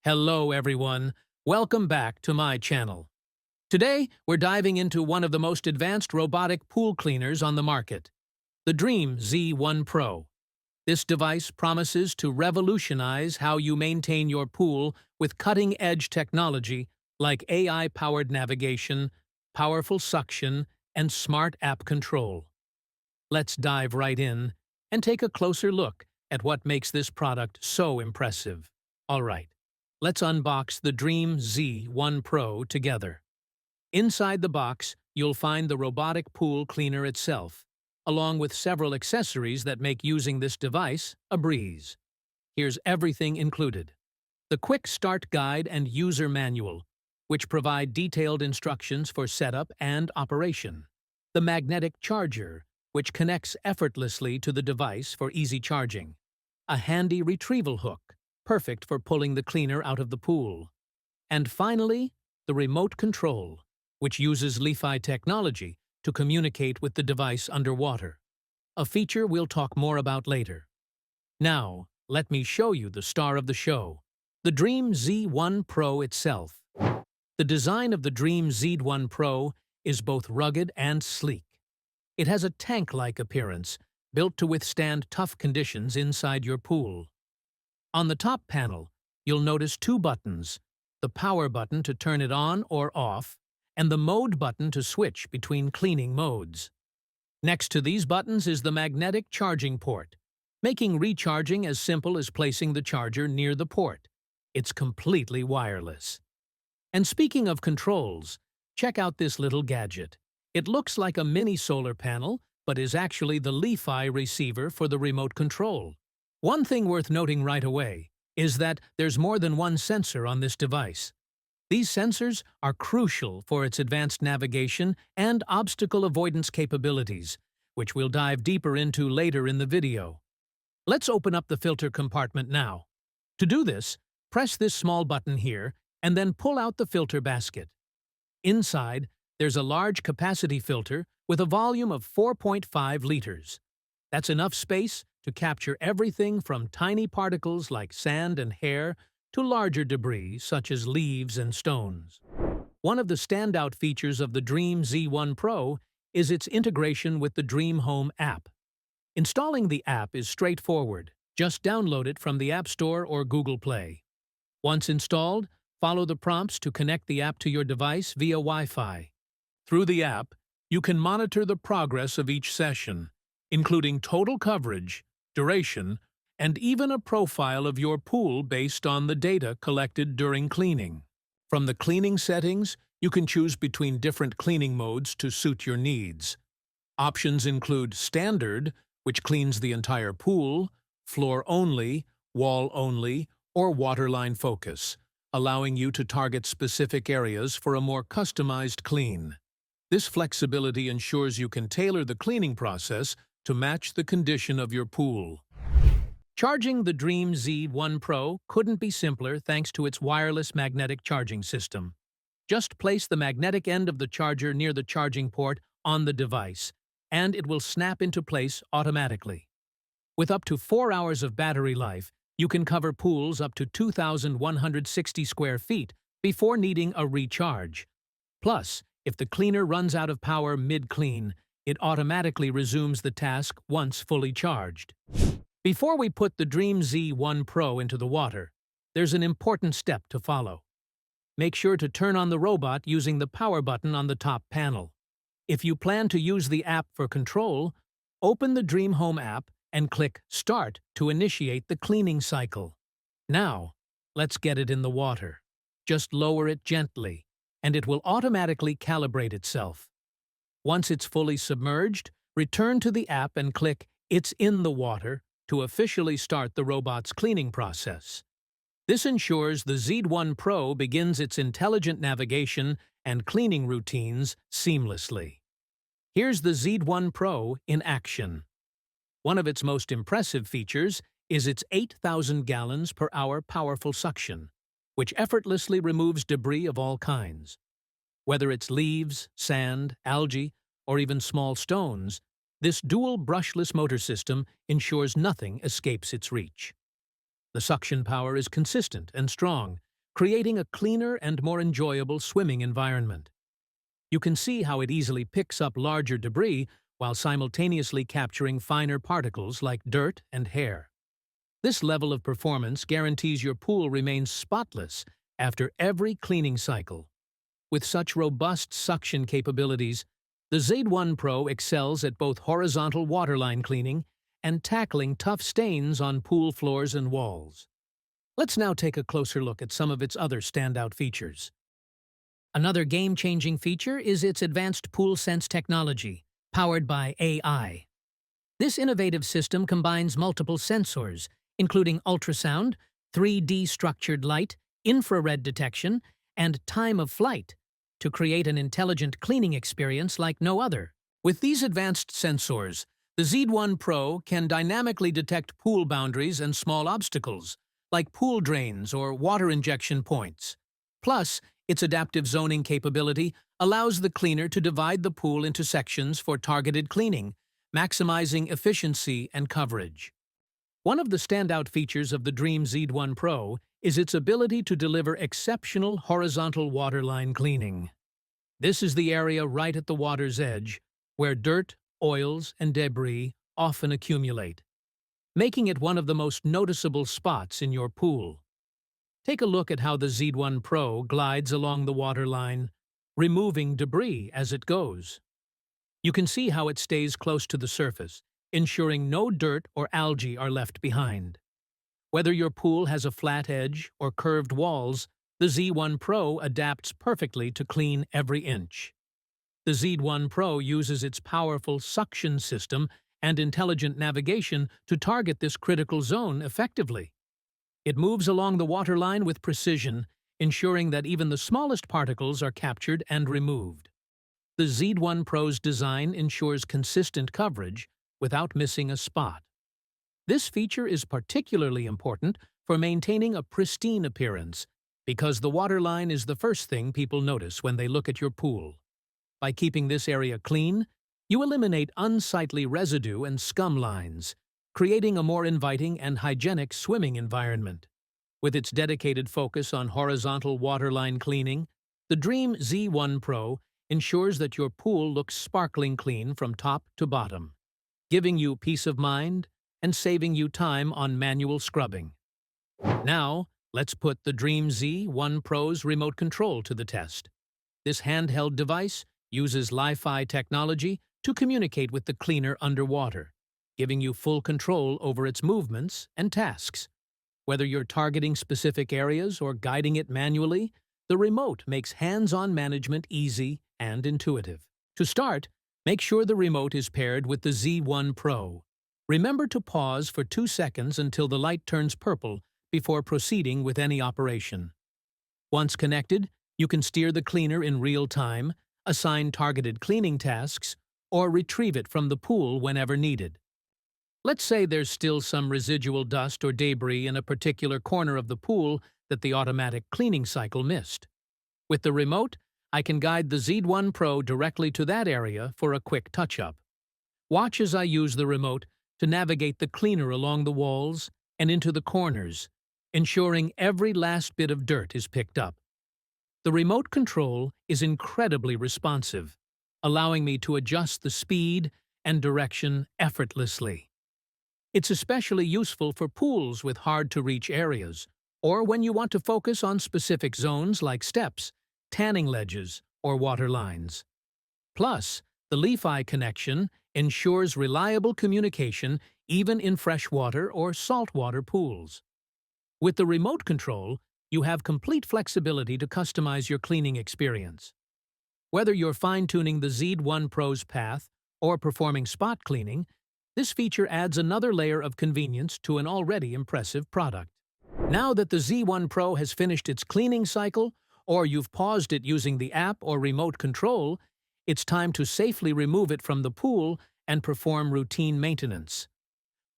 Hello everyone, welcome back to my channel. Today, we're diving into one of the most advanced robotic pool cleaners on the market, the Dreame Z1 Pro. This device promises to revolutionize how you maintain your pool with cutting-edge technology like AI-powered navigation, powerful suction, and smart app control. Let's dive right in and take a closer look at what makes this product so impressive. All right. Let's unbox the Dreame Z1 Pro together. Inside the box, you'll find the robotic pool cleaner itself, along with several accessories that make using this device a breeze. Here's everything included: the quick start guide and user manual, which provide detailed instructions for setup and operation; the magnetic charger, which connects effortlessly to the device for easy charging; a handy retrieval hook, perfect for pulling the cleaner out of the pool; and finally, the remote control, which uses Li-Fi technology to communicate with the device underwater, a feature we'll talk more about later. Now, let me show you the star of the show, the Dreame Z1 Pro itself. The design of the Dreame Z1 Pro is both rugged and sleek. It has a tank-like appearance, built to withstand tough conditions inside your pool. On the top panel, you'll notice two buttons: the power button to turn it on or off, and the mode button to switch between cleaning modes. Next to these buttons is the magnetic charging port, making recharging as simple as placing the charger near the port. It's completely wireless. And speaking of controls, check out this little gadget. It looks like a mini solar panel, but is actually the Li-Fi receiver for the remote control. One thing worth noting right away is that there's more than one sensor on this device. These sensors are crucial for its advanced navigation and obstacle avoidance capabilities, which we'll dive deeper into later in the video. Let's open up the filter compartment now. To do this, press this small button here and then pull out the filter basket. Inside, there's a large capacity filter with a volume of 4.5 liters. That's enough space to capture everything from tiny particles like sand and hair to larger debris such as leaves and stones. One of the standout features of the Dreame Z1 Pro is its integration with the Dreame Home app. Installing the app is straightforward. Just download it from the App Store or Google Play. Once installed, follow the prompts to connect the app to your device via Wi-Fi. Through the app, you can monitor the progress of each session, including total coverage, duration, and even a profile of your pool based on the data collected during cleaning. From the cleaning settings, you can choose between different cleaning modes to suit your needs. Options include Standard, which cleans the entire pool, Floor Only, Wall Only, or Waterline Focus, allowing you to target specific areas for a more customized clean. This flexibility ensures you can tailor the cleaning process to match the condition of your pool. Charging the Dreame Z1 Pro couldn't be simpler thanks to its wireless magnetic charging system. Just place the magnetic end of the charger near the charging port on the device, and it will snap into place automatically. With up to 4 hours of battery life, you can cover pools up to 2,160 square feet before needing a recharge. Plus, if the cleaner runs out of power mid-clean, it automatically resumes the task once fully charged. Before we put the Dreame Z1 Pro into the water, there's an important step to follow. Make sure to turn on the robot using the power button on the top panel. If you plan to use the app for control, open the Dreame Home app and click Start to initiate the cleaning cycle. Now, let's get it in the water. Just lower it gently, and it will automatically calibrate itself. Once it's fully submerged, return to the app and click It's in the water to officially start the robot's cleaning process. This ensures the Z1 Pro begins its intelligent navigation and cleaning routines seamlessly. Here's the Z1 Pro in action. One of its most impressive features is its 8,000 gallons per hour powerful suction, which effortlessly removes debris of all kinds. Whether it's leaves, sand, algae, or even small stones, this dual brushless motor system ensures nothing escapes its reach. The suction power is consistent and strong, creating a cleaner and more enjoyable swimming environment. You can see how it easily picks up larger debris while simultaneously capturing finer particles like dirt and hair. This level of performance guarantees your pool remains spotless after every cleaning cycle. With such robust suction capabilities, the Z1 Pro excels at both horizontal waterline cleaning and tackling tough stains on pool floors and walls. Let's now take a closer look at some of its other standout features. Another game-changing feature is its advanced PoolSense technology, powered by AI. This innovative system combines multiple sensors, including ultrasound, 3D structured light, infrared detection, and time of flight, to create an intelligent cleaning experience like no other. With these advanced sensors, the Z1 Pro can dynamically detect pool boundaries and small obstacles, like pool drains or water injection points. Plus, its adaptive zoning capability allows the cleaner to divide the pool into sections for targeted cleaning, maximizing efficiency and coverage. One of the standout features of the Dreame Z1 Pro is its ability to deliver exceptional horizontal waterline cleaning. This is the area right at the water's edge, where dirt, oils, and debris often accumulate, making it one of the most noticeable spots in your pool. Take a look at how the Z1 Pro glides along the waterline, removing debris as it goes. You can see how it stays close to the surface, ensuring no dirt or algae are left behind. Whether your pool has a flat edge or curved walls, the Z1 Pro adapts perfectly to clean every inch. The Z1 Pro uses its powerful suction system and intelligent navigation to target this critical zone effectively. It moves along the waterline with precision, ensuring that even the smallest particles are captured and removed. The Z1 Pro's design ensures consistent coverage without missing a spot. This feature is particularly important for maintaining a pristine appearance, because the waterline is the first thing people notice when they look at your pool. By keeping this area clean, you eliminate unsightly residue and scum lines, creating a more inviting and hygienic swimming environment. With its dedicated focus on horizontal waterline cleaning, the Dreame Z1 Pro ensures that your pool looks sparkling clean from top to bottom, giving you peace of mind and saving you time on manual scrubbing. Now, let's put the Dreame Z1 Pro's remote control to the test. This handheld device uses Li-Fi technology to communicate with the cleaner underwater, giving you full control over its movements and tasks. Whether you're targeting specific areas or guiding it manually, the remote makes hands-on management easy and intuitive. To start, make sure the remote is paired with the Z1 Pro. Remember to pause for 2 seconds until the light turns purple before proceeding with any operation. Once connected, you can steer the cleaner in real time, assign targeted cleaning tasks, or retrieve it from the pool whenever needed. Let's say there's still some residual dust or debris in a particular corner of the pool that the automatic cleaning cycle missed. With the remote, I can guide the Z1 Pro directly to that area for a quick touch-up. Watch as I use the remote to navigate the cleaner along the walls and into the corners, ensuring every last bit of dirt is picked up. The remote control is incredibly responsive, allowing me to adjust the speed and direction effortlessly. It's especially useful for pools with hard-to-reach areas, or when you want to focus on specific zones like steps, tanning ledges, or water lines. Plus, the Li-Fi connection ensures reliable communication even in freshwater or saltwater pools. With the remote control, you have complete flexibility to customize your cleaning experience. Whether you're fine-tuning the Z1 Pro's path or performing spot cleaning, this feature adds another layer of convenience to an already impressive product. Now that the Z1 Pro has finished its cleaning cycle, or you've paused it using the app or remote control, it's time to safely remove it from the pool and perform routine maintenance.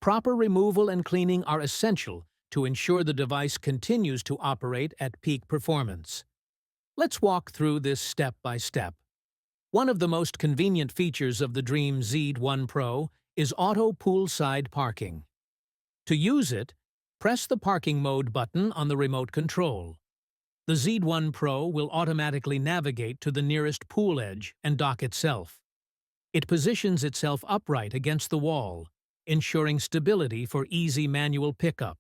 Proper removal and cleaning are essential to ensure the device continues to operate at peak performance. Let's walk through this step by step. One of the most convenient features of the Dreame Z1 Pro is auto poolside parking. To use it, press the parking mode button on the remote control. The Z1 Pro will automatically navigate to the nearest pool edge and dock itself. It positions itself upright against the wall, ensuring stability for easy manual pickup.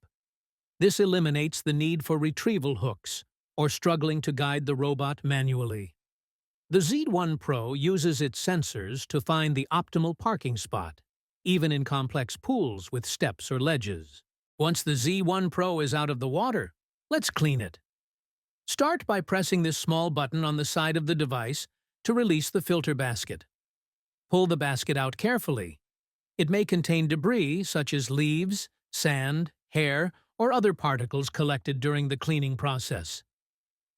This eliminates the need for retrieval hooks or struggling to guide the robot manually. The Z1 Pro uses its sensors to find the optimal parking spot, even in complex pools with steps or ledges. Once the Z1 Pro is out of the water, let's clean it. Start by pressing this small button on the side of the device to release the filter basket. Pull the basket out carefully. It may contain debris such as leaves, sand, hair, or other particles collected during the cleaning process.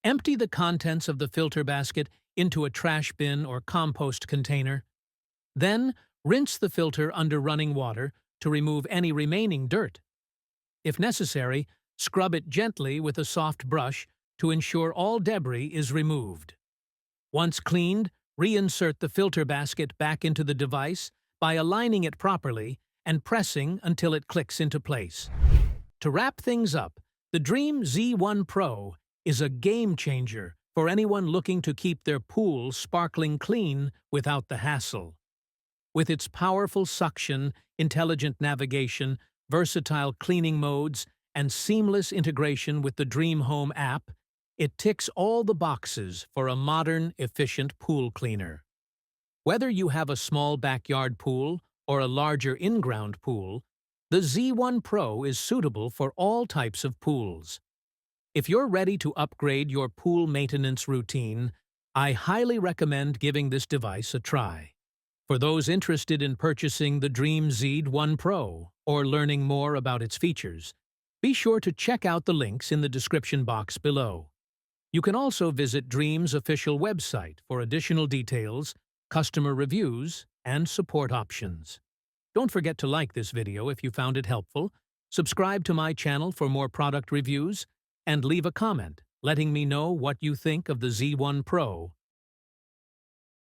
Empty the contents of the filter basket into a trash bin or compost container. Then, rinse the filter under running water to remove any remaining dirt. If necessary, scrub it gently with a soft brush to ensure all debris is removed. Once cleaned, reinsert the filter basket back into the device by aligning it properly and pressing until it clicks into place. To wrap things up, the Dreame Z1 Pro is a game-changer for anyone looking to keep their pool sparkling clean without the hassle. With its powerful suction, intelligent navigation, versatile cleaning modes, and seamless integration with the Dreame Home app, it ticks all the boxes for a modern, efficient pool cleaner. Whether you have a small backyard pool or a larger in-ground pool, the Z1 Pro is suitable for all types of pools. If you're ready to upgrade your pool maintenance routine, I highly recommend giving this device a try. For those interested in purchasing the Dreame Z1 Pro or learning more about its features, be sure to check out the links in the description box below. You can also visit Dreame's official website for additional details, customer reviews, and support options. Don't forget to like this video if you found it helpful, subscribe to my channel for more product reviews, and leave a comment letting me know what you think of the Z1 Pro